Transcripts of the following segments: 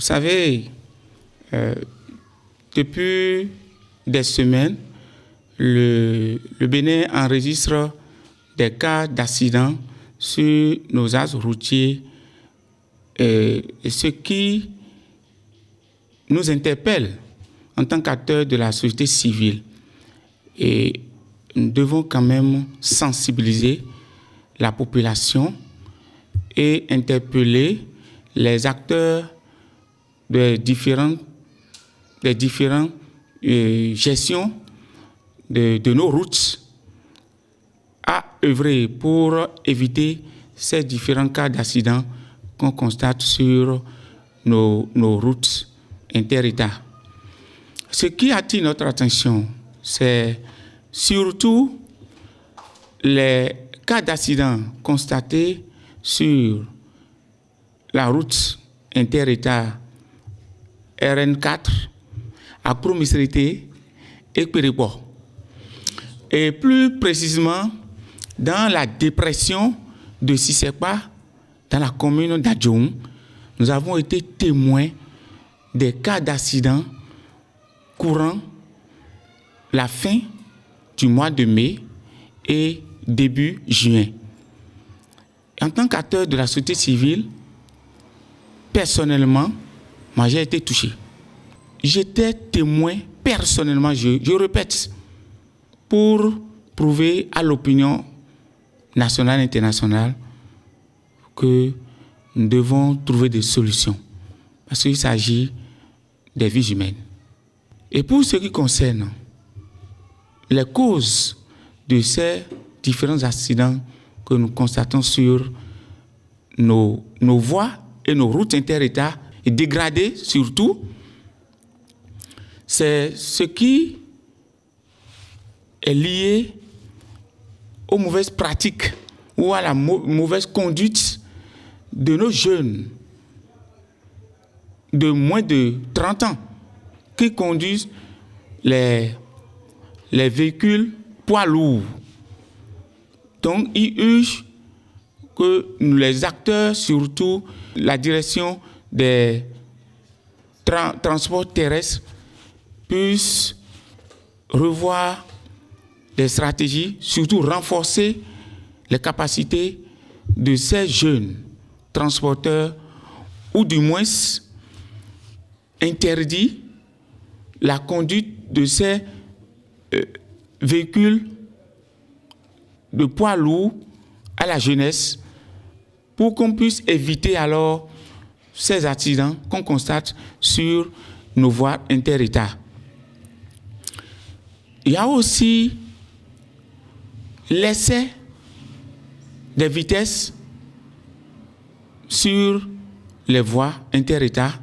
savez, depuis des semaines, le Bénin enregistre des cas d'accidents sur nos axes routiers, ce qui nous interpelle en tant qu'acteurs de la société civile. Et nous devons quand même sensibiliser la population et interpeller les acteurs des différentes gestions de nos routes à œuvrer pour éviter ces différents cas d'accidents qu'on constate sur nos routes inter-États. Ce qui attire notre attention, c'est surtout les cas d'accidents constatés sur la route inter-État RN4 à Promisérité et Péréport. Et plus précisément, dans la dépression de Sissekpa, dans la commune d'Adjoum, nous avons été témoins des cas d'accidents courant la fin du mois de mai et début juin. En tant qu'acteur de la société civile, personnellement, moi j'ai été touché. J'étais témoin personnellement, je répète, pour prouver à l'opinion nationale et internationale que nous devons trouver des solutions. Parce qu'il s'agit des vies humaines. Et pour ce qui concerne les causes de ces différents accidents que nous constatons sur nos voies et nos routes inter-États, et dégradées surtout, c'est ce qui est lié aux mauvaises pratiques ou à la mauvaise conduite de nos jeunes de moins de 30 ans qui conduisent les véhicules poids lourds. Donc, il urge que les acteurs, surtout la direction des transports terrestres, puissent revoir les stratégies, surtout renforcer les capacités de ces jeunes transporteurs, ou du moins interdire la conduite de ces véhicules de poids lourds à la jeunesse pour qu'on puisse éviter alors ces accidents qu'on constate sur nos voies inter-États. Il y a aussi l'excès des vitesses sur les voies inter-États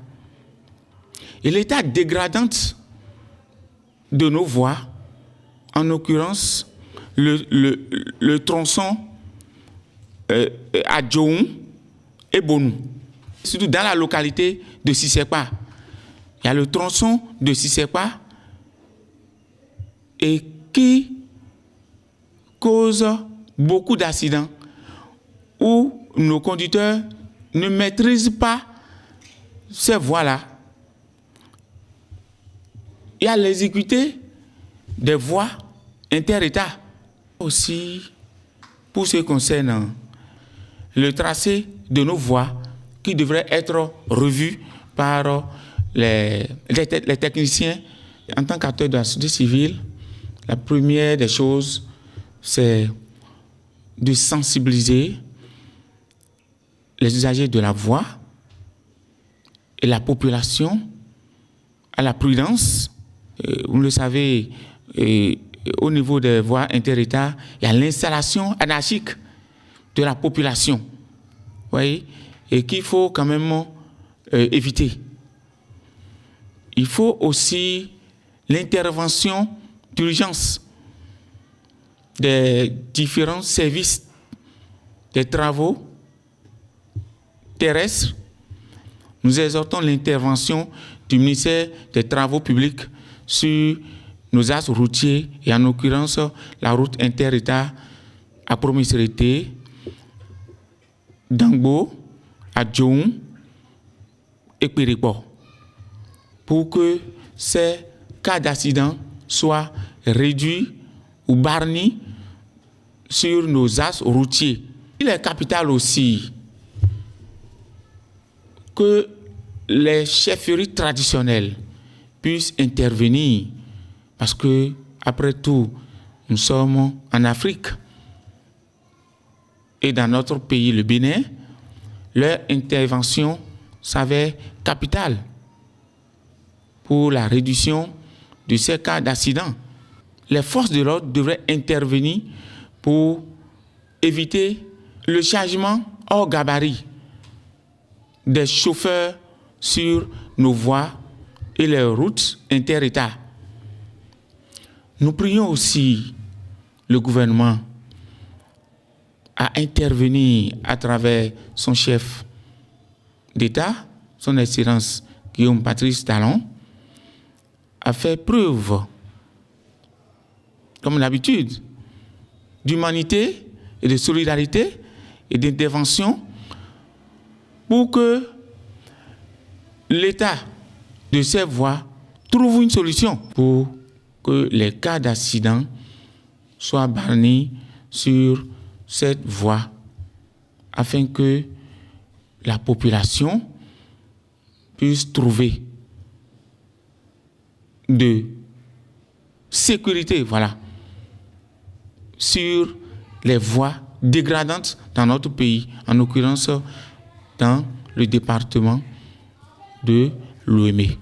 et l'état dégradant de nos voies, en l'occurrence le tronçon à Djoum et Bonou, surtout dans la localité de Sissekpa. Il y a le tronçon de Sissekpa et qui cause beaucoup d'accidents où nos conducteurs ne maîtrisent pas ces voies-là. Il y a l'exécuté des voies inter-États. Aussi, pour ce qui concerne le tracé de nos voies qui devrait être revu par les techniciens. En tant qu'acteur de la société civile, la première des choses, c'est de sensibiliser les usagers de la voie et la population à la prudence. Vous le savez, au niveau des voies inter-États, il y a l'installation anarchique de la population, voyez, et qu'il faut quand même éviter. Il faut aussi l'intervention d'urgence des différents services des travaux terrestres. Nous exhortons l'intervention du ministère des Travaux publics sur nos axes routiers et en l'occurrence la route inter-État à Promisérité, Dangbo, Adjoum et Péréport. pour que ces cas d'accident soient réduits ou barnis sur nos axes routiers. Il est capital aussi que les chefferies traditionnelles puissent intervenir parce que, après tout, nous sommes en Afrique et dans notre pays, le Bénin, leur intervention s'avère capitale pour la réduction de ces cas d'accident. Les forces de l'ordre devraient intervenir pour éviter le chargement hors gabarit des chauffeurs sur nos voies et les routes inter-États. Nous prions aussi le gouvernement à intervenir à travers son chef d'État, son Excellence Guillaume Patrice Talon, à faire preuve, comme d'habitude, d'humanité et de solidarité et d'intervention pour que l'État de ces voies trouve une solution pour que les cas d'accident soient barnis sur cette voie afin que la population puisse trouver de sécurité, sur les voies dégradantes dans notre pays, en l'occurrence dans le département de l'Ouémé.